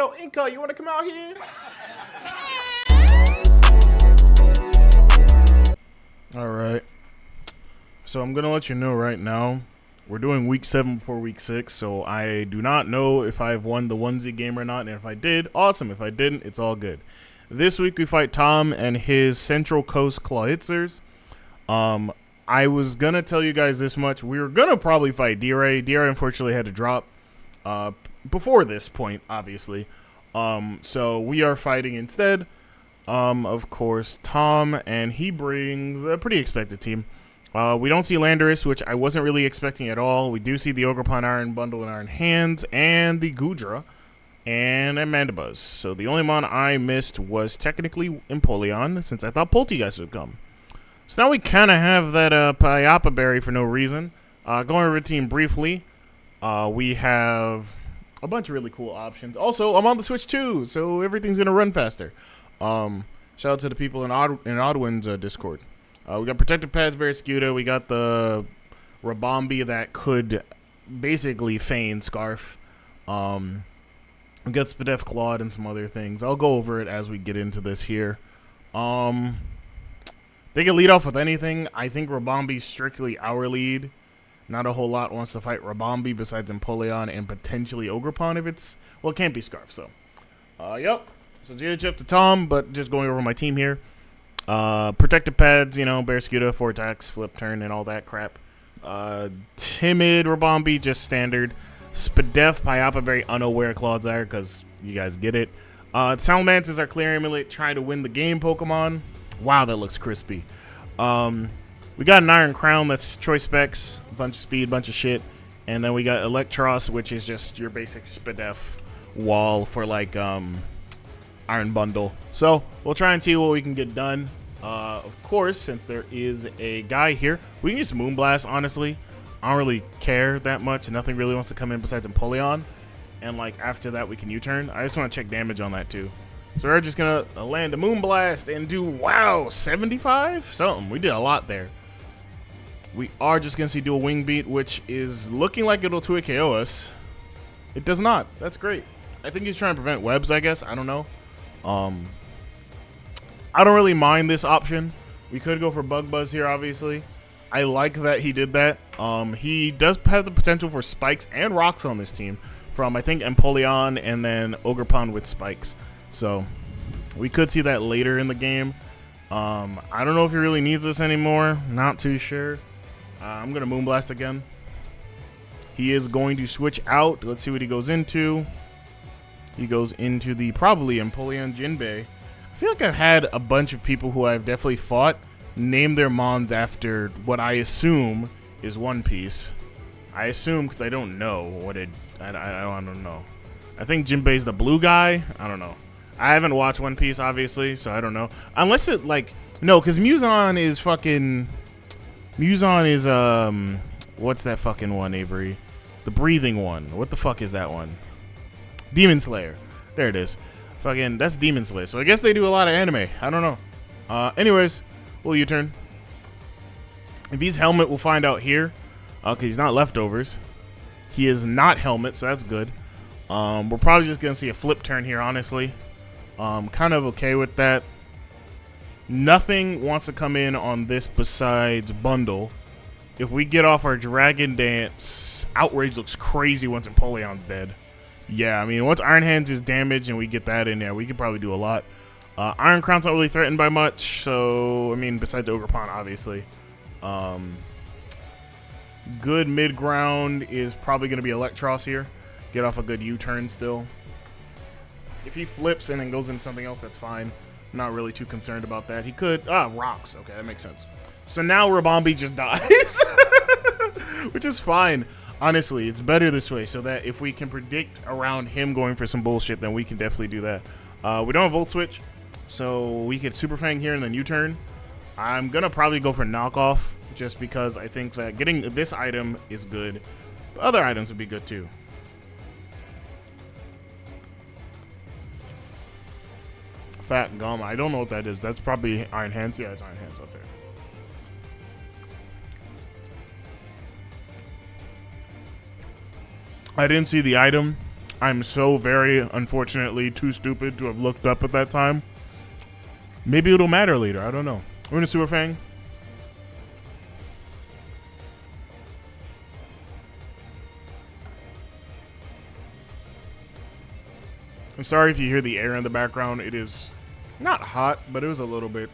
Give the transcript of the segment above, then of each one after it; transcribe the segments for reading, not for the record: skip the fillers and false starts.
Yo, Inca, you want to come out here? All right. So I'm going to let you know right now, we're doing week 7 before week 6, so I do not know if I've won the onesie game or not, and if I did, awesome. If I didn't, it's all good. This week we fight Tom and his Central Coast Clawhitzers. I was going to tell you guys this much. We were going to probably fight D-Ray. D-Ray unfortunately had to drop before this point, obviously. So we are fighting instead, of course, Tom, and he brings a pretty expected team. We don't see Landorus, which I wasn't really expecting at all. We do see the Ogrepon Iron Bundle and Iron Hands, and the Gudra, and a Mandibuzz. So the only mon I missed was technically Empoleon, since I thought Poltegeist would come. So now we kind of have that Payapa Berry for no reason. Going over the team briefly, we have a bunch of really cool options. Also, I'm on the Switch too, so everything's going to run faster. Shout out to the people in Oddwin's Discord. We got Protective Pads, Barrascuda. We got the Rabombi that could basically feign Scarf. We got Spadef Claude and some other things. I'll go over it as we get into this here. They can lead off with anything. I think Rabombi's strictly our lead. Not a whole lot wants to fight Rabombi besides Empoleon and potentially Ogrepon if it's... Well, it can't be Scarf, so... Yep. So GHF to Tom, but just going over my team here. Protective Pads, you know, Barrascuda, 4 attacks, flip turn, and all that crap. Timid Rabombi, just standard. Spadef, Payapa, very unaware Clodsire, because you guys get it. Salamence is our clear amulet, trying to win the game Pokemon. Wow, that looks crispy. We got an Iron Crown, that's choice specs, a bunch of speed, bunch of shit. And then we got Electros, which is just your basic Spadef wall for like Iron Bundle. So we'll try and see what we can get done. Of course, since there is a guy here, we can just Moonblast, honestly. I don't really care that much. Nothing really wants to come in besides Empoleon. And like after that, we can U-turn. I just want to check damage on that too. So we're just going to land a Moonblast and do, wow, 75? Something. We did a lot there. We are just going to see Dual Wing Beat, which is looking like it'll 2-hit KO us. It does not. That's great. I think he's trying to prevent webs, I guess. I don't know. I don't really mind this option. We could go for Bug Buzz here, obviously. I like that he did that. He does have the potential for Spikes and Rocks on this team from, I think, Empoleon and then Ogrepon with Spikes. So we could see that later in the game. I don't know if he really needs this anymore. Not too sure. I'm going to Moonblast again. He is going to switch out. Let's see what he goes into. He goes into the probably Empoleon Jinbei. I feel like I've had a bunch of people who I've definitely fought name their mons after what I assume is One Piece. I assume because I don't know what it... I don't know. I think Jinbei's the blue guy. I don't know. I haven't watched One Piece, obviously, so I don't know. Unless it, like... No, because Muson is fucking... Muson is, what's that fucking one, Avery? The breathing one. What the fuck is that one? Demon Slayer. There it is. Fucking, that's Demon Slayer. So I guess they do a lot of anime. I don't know. Anyways, we'll U-turn. If he's Helmet, we'll find out here. Because he's not Leftovers. He is not Helmet, so that's good. We're probably just going to see a flip turn here, honestly. Kind of okay with that. Nothing wants to come in on this besides Bundle. If we get off our Dragon Dance, Outrage looks crazy once Empoleon's dead. Yeah, I mean, once Iron Hands is damaged and we get that in there, we could probably do a lot. Iron Crown's not really threatened by much, so, I mean, besides Ogrepon, obviously. Good mid-ground is probably going to be Electros here. Get off a good U-turn still. If he flips and then goes into something else, that's fine. Not really too concerned about that. He could... Rocks. Okay, that makes sense. So now Rabombi just dies. Which is fine. Honestly, it's better this way so that if we can predict around him going for some bullshit, then we can definitely do that. We don't have Volt Switch, so we could Super Fang here and then U-turn. I'm going to probably go for Knockoff just because I think that getting this item is good. The other items would be good too. Fat Gum. I don't know what that is. That's probably Iron Hands. Yeah, it's Iron Hands up there. I didn't see the item. I'm so very, unfortunately, too stupid to have looked up at that time. Maybe it'll matter later. I don't know. We're gonna Super Fang. I'm sorry if you hear the air in the background. It is not hot, but it was a little bit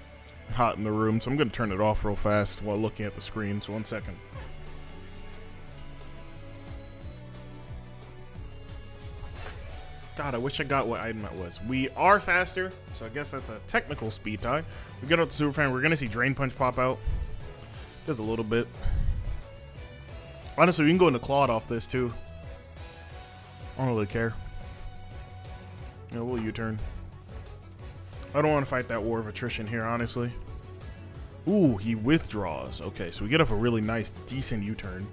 hot in the room, so I'm going to turn it off real fast while looking at the screen. So 1 second. God, I wish I got what item that was. We are faster, so I guess that's a technical speed tie. We get out the Super Fan. We're going to see Drain Punch pop out. Just a little bit. Honestly, we can go into Clawed off this, too. I don't really care. Yeah, we'll U-turn. I don't want to fight that war of attrition here, honestly. Ooh, he withdraws. Okay, so we get off a really nice, decent U-turn.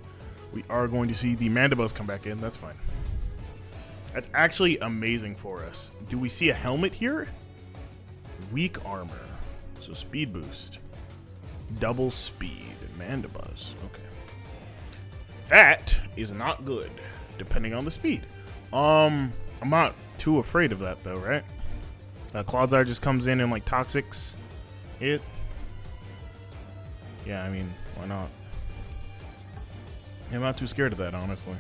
We are going to see the Mandibuzz come back in. That's fine. That's actually amazing for us. Do we see a helmet here? Weak armor. So speed boost. Double speed. Mandibuzz. Okay. That is not good, depending on the speed. I'm not too afraid of that though, right? Clodsire just comes in and like toxics it. Yeah, I mean, why not? I'm not too scared of that, honestly.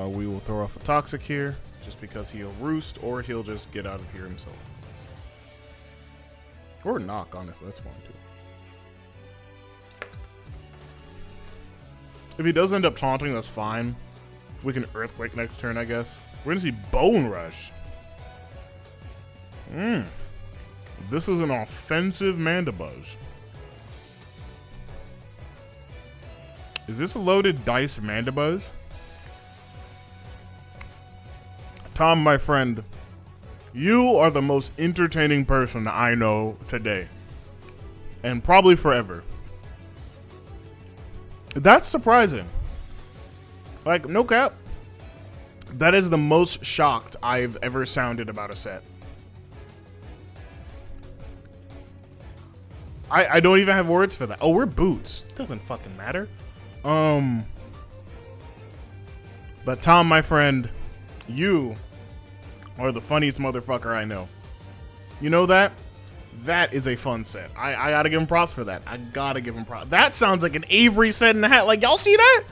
We will throw off a toxic here just because he'll roost or he'll just get out of here himself. Or knock, honestly, that's fine too. If he does end up taunting, that's fine. We can Earthquake next turn, I guess. We're gonna see Bone Rush. This is an offensive Mandibuzz. Is this a loaded dice Mandibuzz? Tom, my friend, you are the most entertaining person I know today. And probably forever. That's surprising. Like, no cap. That is the most shocked I've ever sounded about a set. I don't even have words for that. Oh, we're boots. It doesn't fucking matter. But Tom, my friend, you are the funniest motherfucker I know. You know that? That is a fun set. I gotta give him props for that. I gotta give him props. That sounds like an Avery set in the hat. Like, y'all see that?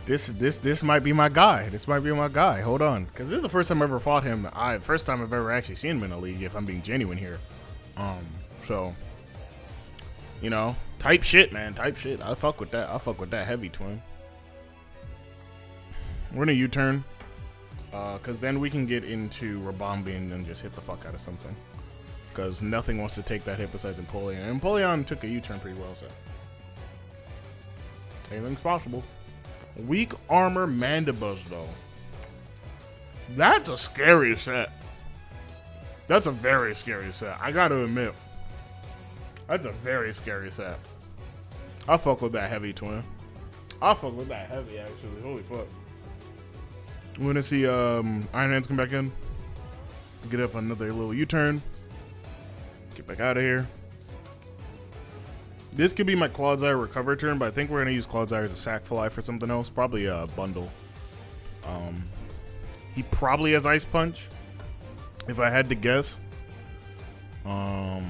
This might be my guy. This might be my guy. Hold on. Because this is the first time I ever fought him. First time I've ever actually seen him in a league, if I'm being genuine here. So, you know, type shit, man. Type shit. I fuck with that. I fuck with that heavy, twin. We're gonna U-turn. Because then we can get into Rabombi and just hit the fuck out of something. Because nothing wants to take that hit besides Empoleon. And Empoleon took a U-turn pretty well, so anything's possible. Weak armor Mandibuzz, though. That's a scary set. That's a very scary set. I gotta admit. That's a very scary set. I'll fuck with that heavy, twin. I'll fuck with that heavy, actually. Holy fuck. We're gonna see Iron Hands come back in. Get up another little U-turn. Get back out of here. This could be my Clodsire recover turn, but I think we're gonna use Clodsire as a sack fly for something else. Probably a bundle. He probably has Ice Punch, if I had to guess. So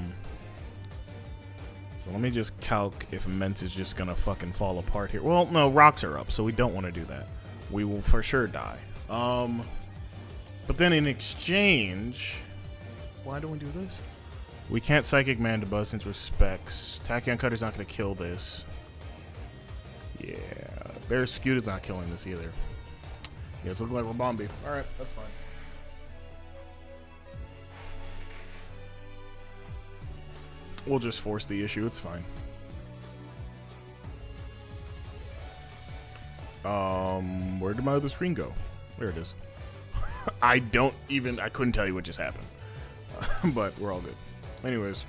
let me just calc if Mence is just gonna fucking fall apart here. Well, no, rocks are up, so we don't want to do that. We will for sure die. But then in exchange, why do we do this? We can't Psychic Mandibuzz since we're Specs. Tachyon Cutter's not going to kill this. Yeah. Bear Scooter's not killing this either. Yeah, it's looking like Rabombi. Alright, that's fine. We'll just force the issue. It's fine. Where did my other screen go? There it is. I couldn't tell you what just happened. But we're all good. Anyways.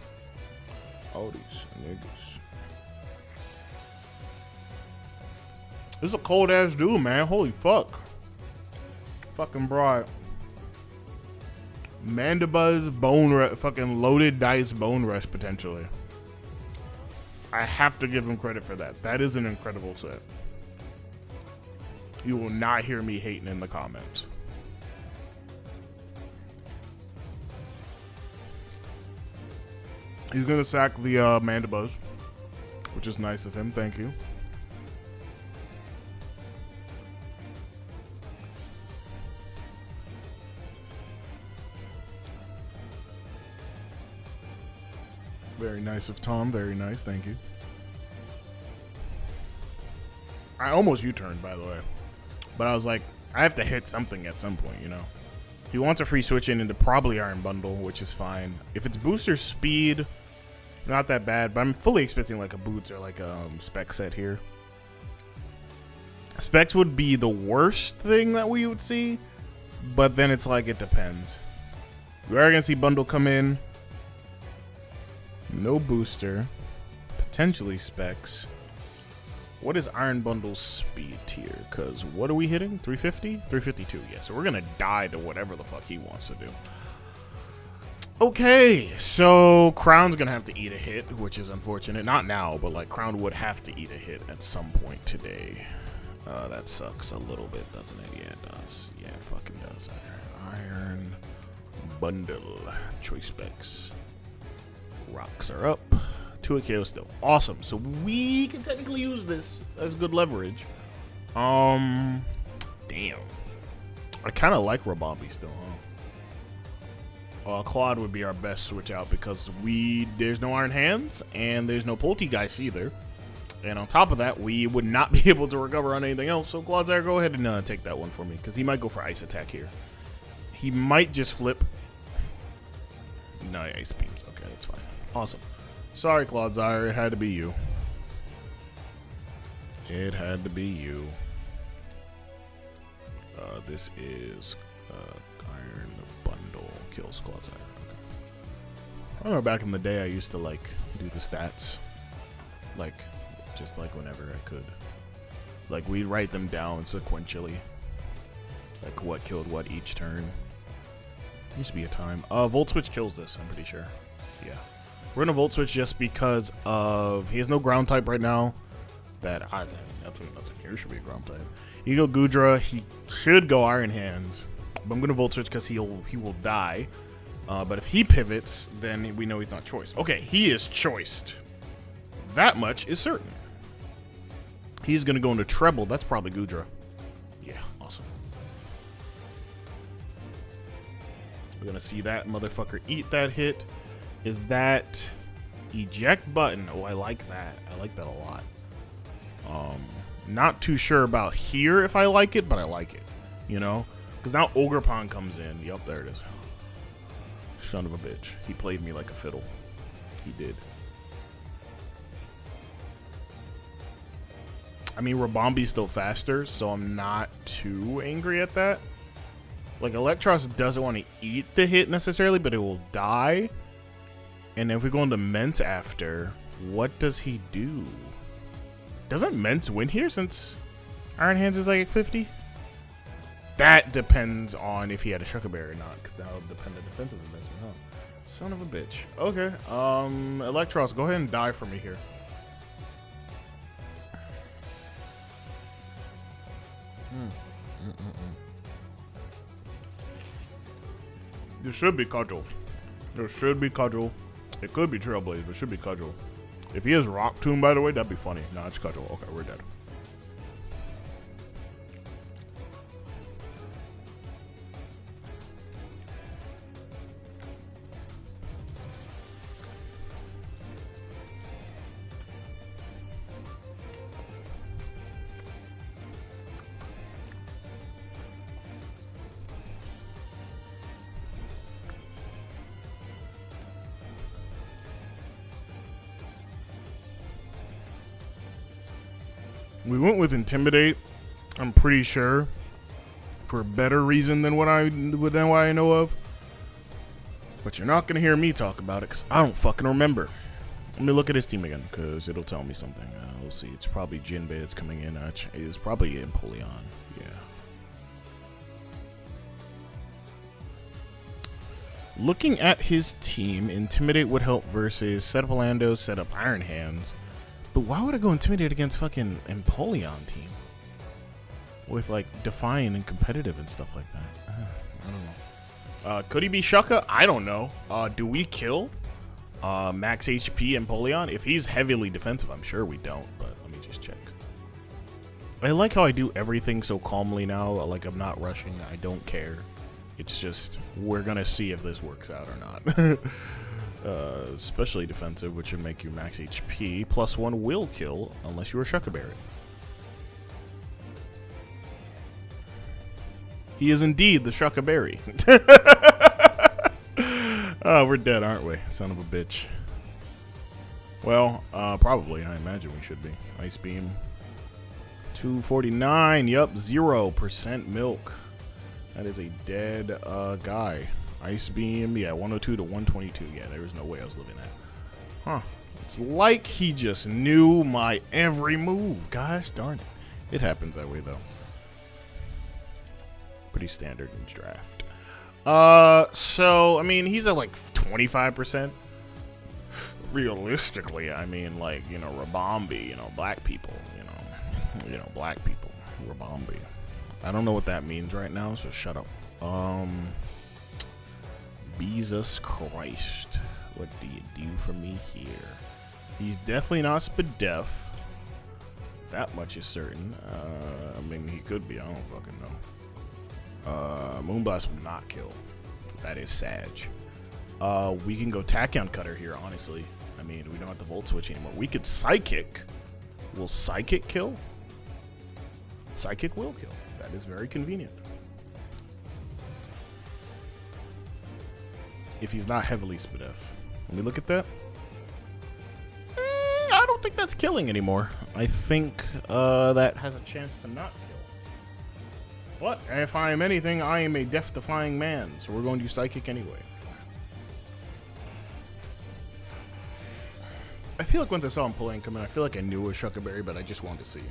All these niggas. This is a cold ass dude, man. Holy fuck. Fucking broad. Mandibuzz, Bone Rush, fucking loaded dice Bone Rush potentially. I have to give him credit for that. That is an incredible set. You will not hear me hating in the comments. He's going to sack the Mandibuzz, which is nice of him. Thank you. Very nice of Tom. Very nice. Thank you. I almost U-turned, by the way. But I was like, I have to hit something at some point, you know? He wants a free switch in into probably Iron Bundle, which is fine. If it's booster speed, not that bad. But I'm fully expecting like a Boots or like a Spec set here. Specs would be the worst thing that we would see. But then it's like, it depends. We are going to see Bundle come in. No booster. Potentially Specs. What is Iron Bundle's speed tier? Because what are we hitting? 350? 352, yeah. So we're going to die to whatever the fuck he wants to do. Okay, so Crown's going to have to eat a hit, which is unfortunate. Not now, but like Crown would have to eat a hit at some point today. That sucks a little bit, doesn't it? Yeah, it does. Yeah, it fucking does. Iron Bundle. Choice Specs. Rocks are up. 2 KO still. Awesome. So we can technically use this as good leverage. Damn. I kind of like Rabombi still, huh? Claude would be our best switch out because there's no Iron Hands and there's no Poltegeist either. And on top of that, we would not be able to recover on anything else. So Claude's go ahead and take that one for me because he might go for Ice Attack here. He might just flip. No, Ice Beams. Okay, that's fine. Awesome. Sorry, Claude, it had to be you. It had to be you. This is Iron Bundle kills Claude. Okay. I remember back in the day I used to like do the stats, like just like whenever I could. Like we'd write them down sequentially, like what killed what each turn. Used to be a time. Volt Switch kills this. I'm pretty sure. Yeah. We're going to Volt Switch just because of... He has no ground type right now. Nothing here should be a ground type. You go Goodra. He should go Iron Hands. But I'm going to Volt Switch because he will die. But if he pivots, then we know he's not choiced. Okay, he is choiced. That much is certain. He's going to go into Treble. That's probably Goodra. Yeah, awesome. We're going to see that motherfucker eat that hit. Is that eject button? Oh, I like that. I like that a lot. Not too sure about here if I like it, but I like it. You know? Because now Ogerpon comes in. Yup, there it is. Son of a bitch. He played me like a fiddle. He did. I mean, Rabombi's still faster, so I'm not too angry at that. Like, Electros doesn't want to eat the hit necessarily, but it will die. And if we go into Ment after, what does he do? Doesn't Ment win here since Iron Hands is like at 50? That depends on if he had a Shucker Berry or not, because that'll depend on the defensive investment, huh? Son of a bitch. Okay, Electros, go ahead and die for me here. This should be Cudgel. There should be Cudgel. It could be Trailblaze, but it should be Cudgel. If he has Rock Tomb, by the way, that'd be funny. Nah, it's Cudgel. Okay, we're dead. We went with Intimidate, I'm pretty sure, for a better reason than what I know of. But you're not going to hear me talk about it because I don't fucking remember. Let me look at his team again because it'll tell me something. We'll see. It's probably Jinbei that's coming in. It's probably Empoleon. Yeah. Looking at his team, Intimidate would help versus set up Orlando, set up Iron Hands. But why would I go Intimidate against fucking Empoleon team? With like Defiant and competitive and stuff like that. I don't know. Could he be Shucka? I don't know. Do we kill max HP Empoleon? If he's heavily defensive, I'm sure we don't, but let me just check. I like how I do everything so calmly now. Like, I'm not rushing. I don't care. It's just, we're going to see if this works out or not. Especially defensive, which would make you max HP. +1 will kill, unless you were Shuckaberry. He is indeed the Shuckaberry. Oh, we're dead, aren't we? Son of a bitch. Well, probably. I imagine we should be. Ice Beam. 249. Yup, 0% milk. That is a dead guy. Ice Beam. Yeah, 102 to 122. Yeah, there was no way I was living that. Huh. It's like he just knew my every move. Gosh darn it. It happens that way, though. Pretty standard in draft. So, I mean, he's at like 25%. Realistically, I mean, like, you know, Rabombi, you know, black people, you know, black people, Rabombi. I don't know what that means right now, so shut up. Jesus Christ. What do you do for me here? He's definitely not Spadef. That much is certain. I mean, he could be. I don't fucking know. Moonblast will not kill. That is Sag. We can go Tachyon Cutter here, honestly. I mean, we don't have to Volt Switch anymore. We could Psychic. Will Psychic kill? Psychic will kill. That is very convenient. If he's not heavily Spadef. Let me look at that. I don't think that's killing anymore. I think that has a chance to not kill. But if I am anything, I am a death-defying man, so we're going to use Psychic anyway. I feel like once I saw Empoleon come in, I feel like I knew it was Shuckaberry, but I just wanted to see.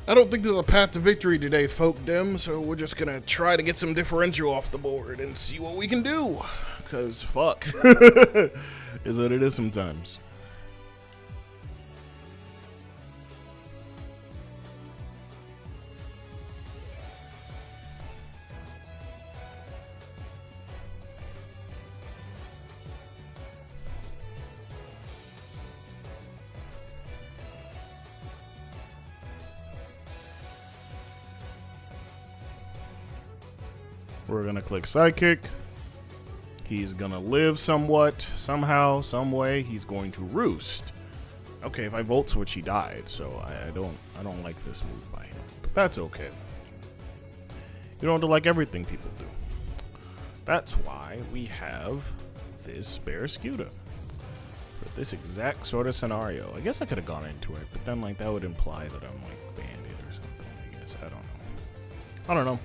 I don't think there's a path to victory today, folk dem, so we're just gonna try to get some differential off the board and see what we can do. Cause fuck. Is what it is sometimes. We're gonna click Psychic. He's gonna live somewhat, somehow, some way. He's going to roost. Okay, if I Volt Switch, he died, so I don't like this move by him. But that's okay. You don't have to like everything people do. That's why we have this Barraskewda. For this exact sort of scenario. I guess I could have gone into it, but then like that would imply that I'm like banded or something, I guess. I don't know.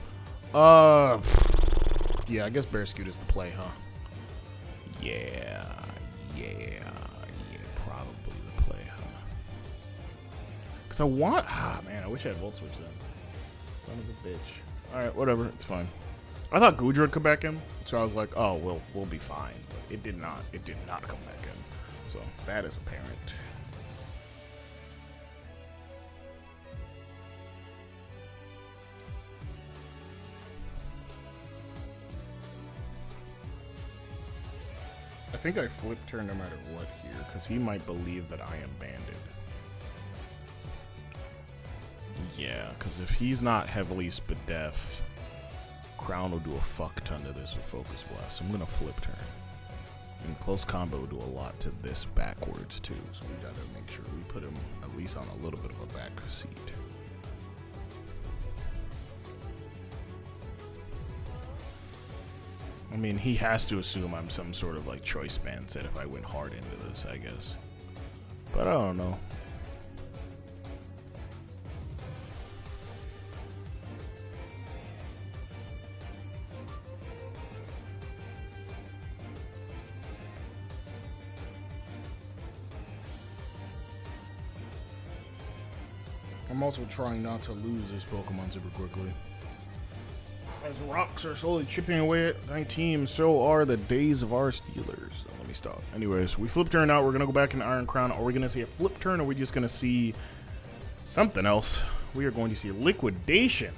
Yeah, I guess Barraskewda is the play, huh? Yeah, probably the play, huh? Cause I want, man, I wish I had Volt Switch then. Son of a bitch. Alright, whatever, it's fine. I thought Goodra would come back in, so I was like, oh, we'll be fine. But it did not come back in. So, that is apparent. I think I flip turn no matter what here, because he might believe that I am banded. Yeah, because if he's not heavily Spadef, Crown will do a fuck ton to this with Focus Blast. So I'm going to flip turn. And close combo will do a lot to this backwards too, so we got to make sure we put him at least on a little bit of a back seat. I mean, he has to assume I'm some sort of like choice span set if I went hard into this, I guess. But I don't know. I'm also trying not to lose this Pokemon super quickly. As rocks are slowly chipping away at my team, so are the days of our Steelers. Let me stop. Anyways, we flip turn out. We're going to go back in Iron Crown. Are we going to see a flip turn, or are we just going to see something else? We are going to see liquidation.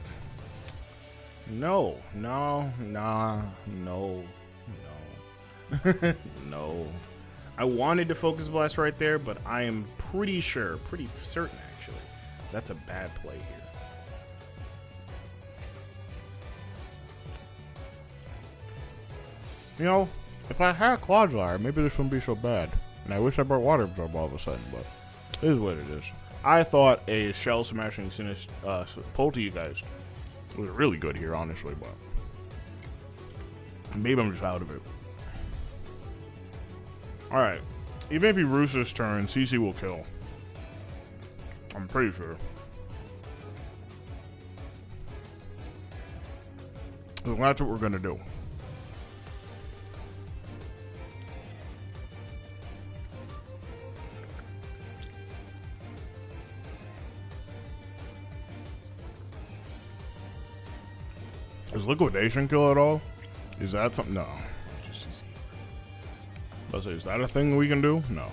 No. No. I wanted to focus blast right there, but I am pretty certain actually, that's a bad play here. You know, if I had Cloudfire, maybe this wouldn't be so bad. And I wish I brought Water Absorb all of a sudden, but it is what it is. I thought a Shell Smashing pull to you guys was really good here, honestly, but maybe I'm just out of it. Alright, even if he roosts this turn, CC will kill. I'm pretty sure. So that's what we're going to do. Is liquidation kill at all? Is that something? No. Just CC. Let's say, is that a thing we can do? No.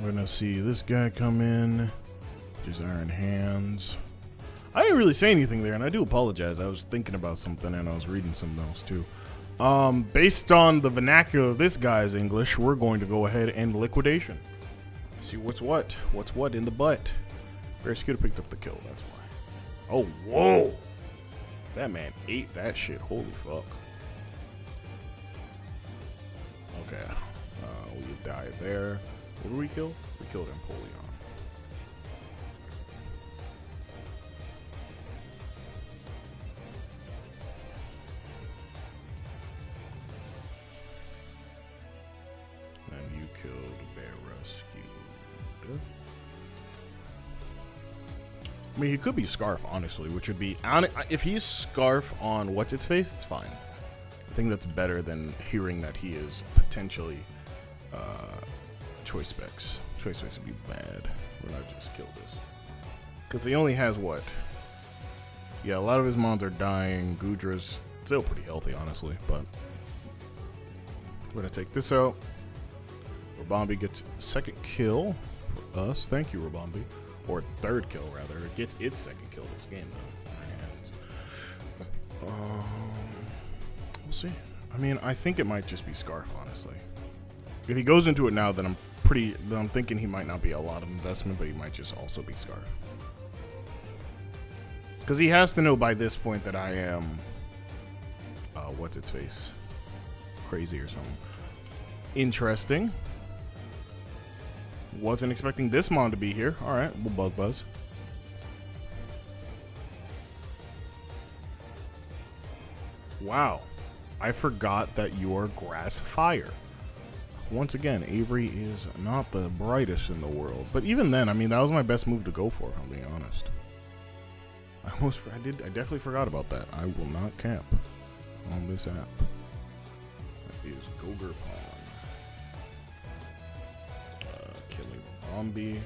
We're gonna see this guy come in. Just Iron Hands. I didn't really say anything there, and I do apologize. I was thinking about something and I was reading something else too. Based on the vernacular of this guy's English, we're going to go ahead and liquidation. See what's what in the butt. Bear Scooter picked up the kill, that's why. Oh, whoa! That man ate that shit, holy fuck. Okay, we die there. What did we kill? We killed Empoleon. And you killed Bear Rescue. I mean, he could be Scarf, honestly, which would be... If he's Scarf on What's-Its-Face, it's fine. I think that's better than hearing that he is potentially... Choice Specs. Choice Specs would be bad. We're not just kill this. Because he only has what? Yeah, a lot of his mons are dying. Gudra's still pretty healthy, honestly, but we're going to take this out. Rabombi gets second kill for us. Thank you, Rabombi. Or third kill, rather. It gets its second kill this game, though. We'll see. I mean, I think it might just be Scarf, honestly. If he goes into it now, then I'm thinking he might not be a lot of investment, but he might just also be Scarf. Because he has to know by this point that I am, What's-Its-Face? Crazy or something. Interesting. Wasn't expecting this mon to be here. Alright, we'll Bug Buzz. Wow. I forgot that you're Grass Fire. Once again, Avery is not the brightest in the world. But even then, I mean, that was my best move to go for, if I'm being honest. I definitely forgot about that. I will not cap on this app. That is Gogurpon. Killing Zombie.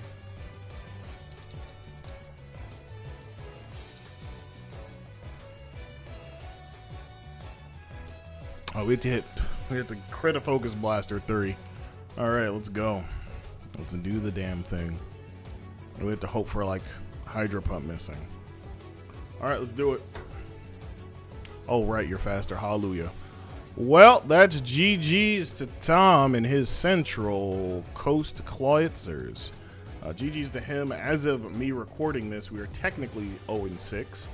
Oh, we have to crit a Focus Blaster 3. Alright, let's go. Let's do the damn thing. We have to hope for, like, Hydro Pump missing. Alright, let's do it. Oh, right, you're faster. Hallelujah. Well, that's GG's to Tom and his Central Coast Cloitzers. GG's to him. As of me recording this, we are technically 0-6.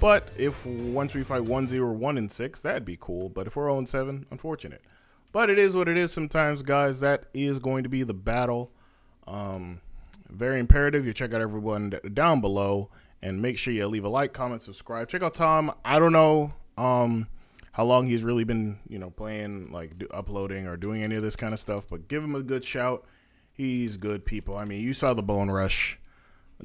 But if once we fight 1-0 or 1-6, that'd be cool. But if we're 0-7, unfortunate. But it is what it is sometimes, guys. That is going to be the battle. Very imperative you check out everyone down below. And make sure you leave a like, comment, subscribe. Check out Tom. I don't know how long he's really been, playing, like uploading or doing any of this kind of stuff. But give him a good shout. He's good, people. I mean, you saw the Bone Rush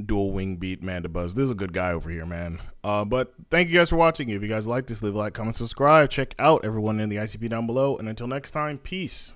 dual wing beat Mandibuzz. This is a good guy over here, man. But thank you guys for watching. If you guys like this, leave a like, comment, subscribe. Check out everyone in the ICP down below. And until next time, peace.